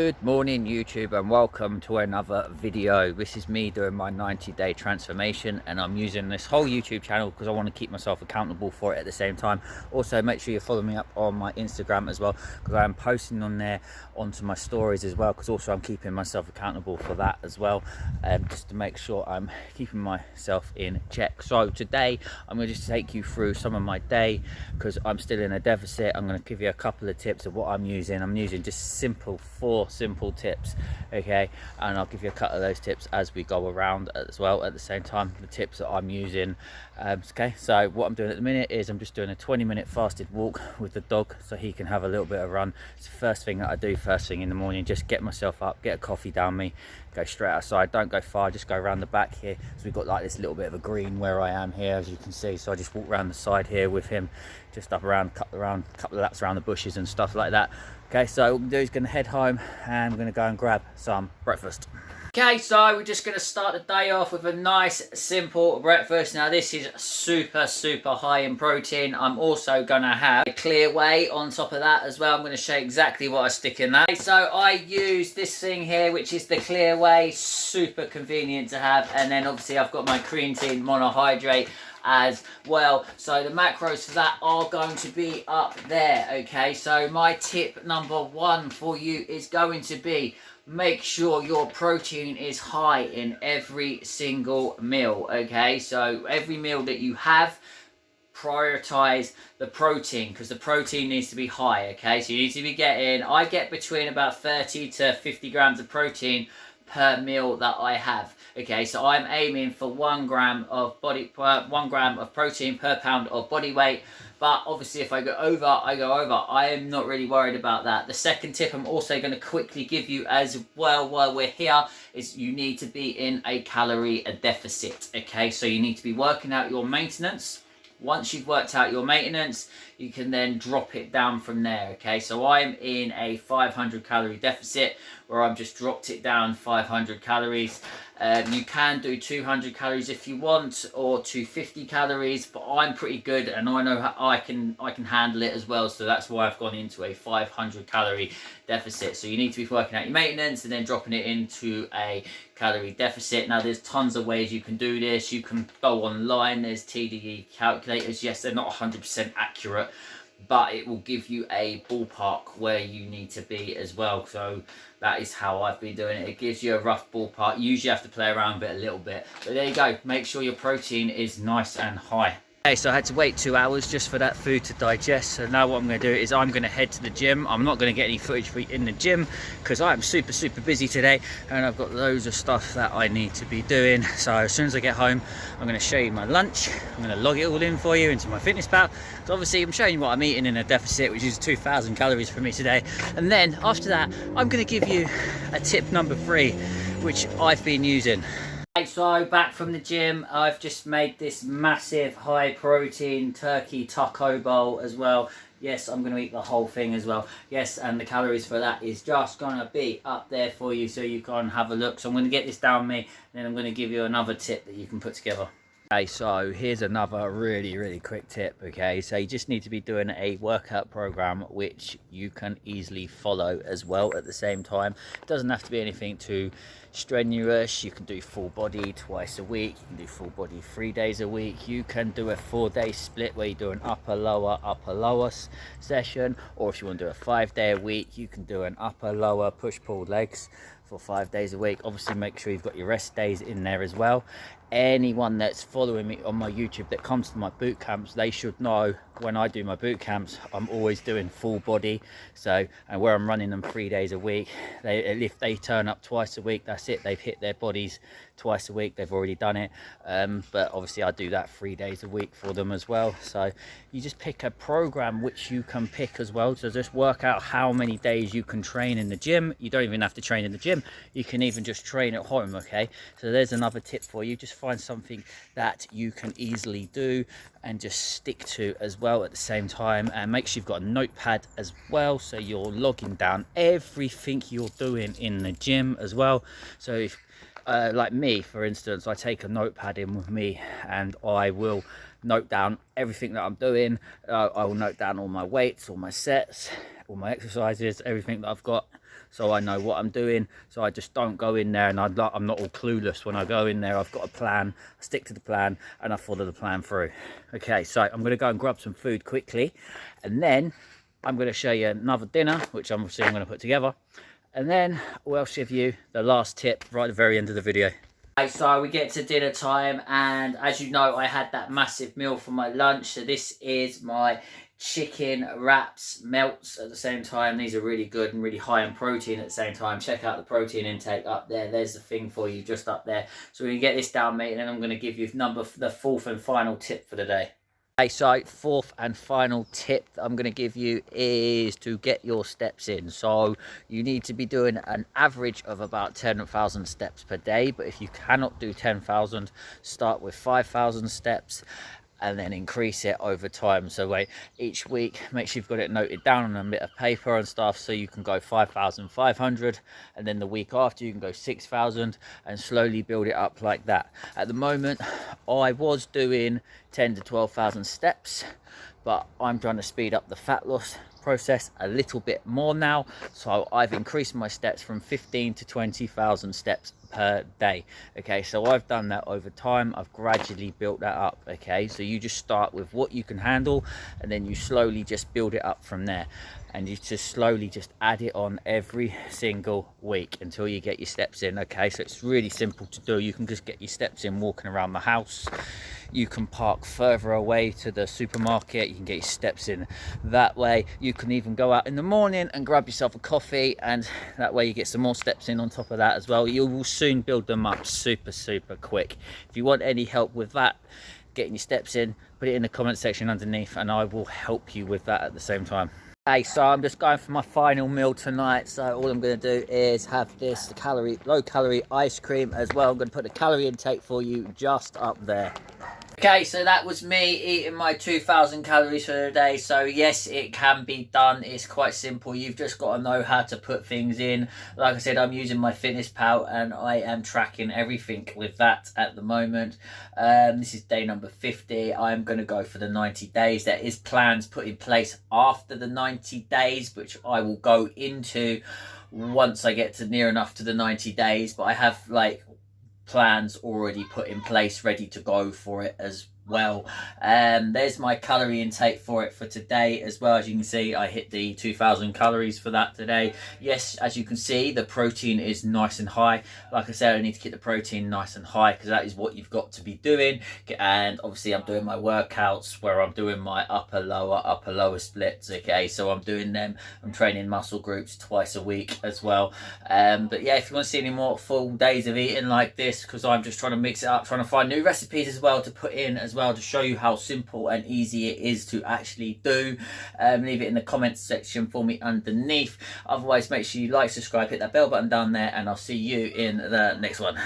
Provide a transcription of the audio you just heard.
Good morning YouTube, and welcome to another video. This is me doing my 90-day transformation, and I'm using this whole YouTube channel because I want to keep myself accountable for it at the same time. Also, make sure you follow me up on my Instagram as well, because I am posting on there onto my stories as well, because also I'm keeping myself accountable for that as well, just to make sure I'm keeping myself in check. So today I'm going to just take you through some of my day, because I'm still in a deficit. I'm going to give you a couple of tips of what I'm using. I'm using just four simple tips, okay, and I'll give you a couple of those tips as we go around as well at the same time, the tips that I'm using. Okay, so what I'm doing at the minute is I'm just doing a 20-minute fasted walk with the dog so he can have a little bit of run. It's the first thing that I do first thing in the morning. Just get myself up, get a coffee down me, go straight outside. Don't go far, just go around the back here. So we've got like this little bit of a green where I am here, as you can see. So I just walk around the side here with him, just up around, couple of laps around the bushes and stuff like that. Okay, so what we're going to do is going to head home and we're going to go and grab some breakfast. Okay, so we're just going to start the day off with a nice simple breakfast. Now this is super high in protein. I'm also going to have a clear whey on top of that as well. I'm going to show you exactly what I stick in that. So I use this thing here, which is the clear whey. Super convenient to have. And then obviously I've got my creatine monohydrate as well. So the macros for that are going to be up there. Okay, so my tip number one for you is going to be, make sure your protein is high in every single meal. Okay, so every meal that you have, prioritize the protein, because the protein needs to be high. Okay, so you need to be getting, I get between about 30 to 50 grams of protein per meal that I have. Okay, so I'm aiming for 1 gram of protein per pound of body weight. But obviously if I go over, I go over. I am not really worried about that. The second tip I'm also going to quickly give you as well while we're here is you need to be in a calorie deficit. Okay, so you need to be working out your maintenance. Once you've worked out your maintenance, you can then drop it down from there. Okay, so I'm in a 500 calorie deficit where I've just dropped it down 500 calories. You can do 200 calories if you want, or 250 calories, but I'm pretty good and I know how I can handle it as well. So that's why I've gone into a 500 calorie deficit. So you need to be working out your maintenance and then dropping it into a calorie deficit. Now there's tons of ways you can do this. You can go online, there's TDE calculators. Yes, they're not 100% accurate, but it will give you a ballpark where you need to be as well. So that is how I've been doing it. It gives you a rough ballpark. You usually have to play around with it a little bit, but there you go. Make sure your protein is nice and high. Okay, so I had to wait 2 hours just for that food to digest. So now what I'm going to do is I'm going to head to the gym. I'm not going to get any footage for in the gym because I'm super busy today and I've got loads of stuff that I need to be doing. So as soon as I get home, I'm going to show you my lunch. I'm going to log it all in for you into my FitnessPal. So obviously I'm showing you what I'm eating in a deficit, which is 2,000 calories for me today. And then after that, I'm going to give you a tip number 3, which I've been using. So back from the gym, I've just made this massive high protein turkey taco bowl as well. Yes, I'm going to eat the whole thing as well. Yes, and the calories for that is just going to be up there for you so you can have a look. So I'm going to get this down me, and then I'm going to give you another tip that you can put together. Okay, so here's another really quick tip. Okay, so you just need to be doing a workout program which you can easily follow as well at the same time. It doesn't have to be anything too strenuous. You can do full body twice a week, you can do full body 3 days a week, you can do a 4-day split where you do an upper lower session, or if you want to do a 5-day a week, you can do an upper lower push pull legs for 5 days a week. Obviously make sure you've got your rest days in there as well. Anyone that's following me on my YouTube that comes to my boot camps, they should know when I do my boot camps, I'm always doing full body. So, and where I'm running them 3 days a week, if they turn up twice a week, that's it, they've hit their bodies twice a week, they've already done it. But obviously I do that 3 days a week for them as well. So you just pick a program which you can pick as well. So just work out how many days you can train in the gym. You don't even have to train in the gym, you can even just train at home. Okay, so there's another tip for you. Just find something that you can easily do and just stick to as well at the same time, and make sure you've got a notepad as well so you're logging down everything you're doing in the gym as well. So if like me, for instance, I take a notepad in with me and I will note down everything that I'm doing. I will note down all my weights, all my sets, all my exercises, everything that I've got. so I know what I'm doing. So I just don't go in there and I'm not all clueless. When I go in there, I've got a plan, I stick to the plan, and I follow the plan through. Okay, so I'm going to go and grab some food quickly, and then I'm going to show you another dinner, which obviously I'm going to put together, and then we'll give you the last tip right at the very end of the video. Okay, so we get to dinner time, and as you know, I had that massive meal for my lunch. So this is my chicken wraps melts at the same time. These are really good and really high in protein at the same time. Check out the protein intake up there. There's the thing for you just up there. So we can get this down, mate, and then I'm going to give you the fourth and final tip for the day. Okay, so fourth and final tip that I'm going to give you is to get your steps in. So you need to be doing an average of about 10,000 steps per day, but if you cannot do 10,000, start with 5,000 steps and then increase it over time. So wait, each week make sure you've got it noted down on a bit of paper and stuff, so you can go 5,500, and then the week after you can go 6,000, and slowly build it up like that. At the moment I was doing 10 to 12,000 steps, but I'm trying to speed up the fat loss process a little bit more now, so I've increased my steps from 15 to 20,000 steps per day. Okay, so I've done that over time. I've gradually built that up. Okay, so you just start with what you can handle, and then you slowly just build it up from there, and you just slowly just add it on every single week until you get your steps in. Okay, so it's really simple to do. You can just get your steps in walking around the house. You can park further away to the supermarket. You can get your steps in that way. You can even go out in the morning and grab yourself a coffee, and that way you get some more steps in on top of that as well. You will soon build them up super quick. If you want any help with that, getting your steps in, put it in the comment section underneath, and I will help you with that at the same time. Okay, so I'm just going for my final meal tonight. So all I'm going to do is have this low calorie ice cream as well. I'm going to put the calorie intake for you just up there. Okay, so that was me eating my 2,000 calories for the day. So yes, it can be done. It's quite simple. You've just got to know how to put things in. Like I said, I'm using my MyFitnessPal, and I am tracking everything with that at the moment. This is day number 50. I'm going to go for the 90 days. There is plans put in place after the 90 days, which I will go into once I get to near enough to the 90 days. But I have like plans already put in place, ready to go for it as well. There's my calorie intake for it for today as well. As you can see, I hit the 2,000 calories for that today. Yes, as you can see, the protein is nice and high. Like I said, I need to keep the protein nice and high because that is what you've got to be doing. And obviously I'm doing my workouts where I'm doing my upper lower splits. Okay, so I'm doing them. I'm training muscle groups twice a week as well. But yeah, if you want to see any more full days of eating like this, because I'm just trying to mix it up, trying to find new recipes as well to put in as well, to show you how simple and easy it is to actually do. Leave it in the comments section for me underneath. Otherwise, make sure you like, subscribe, hit that bell button down there, and I'll see you in the next one.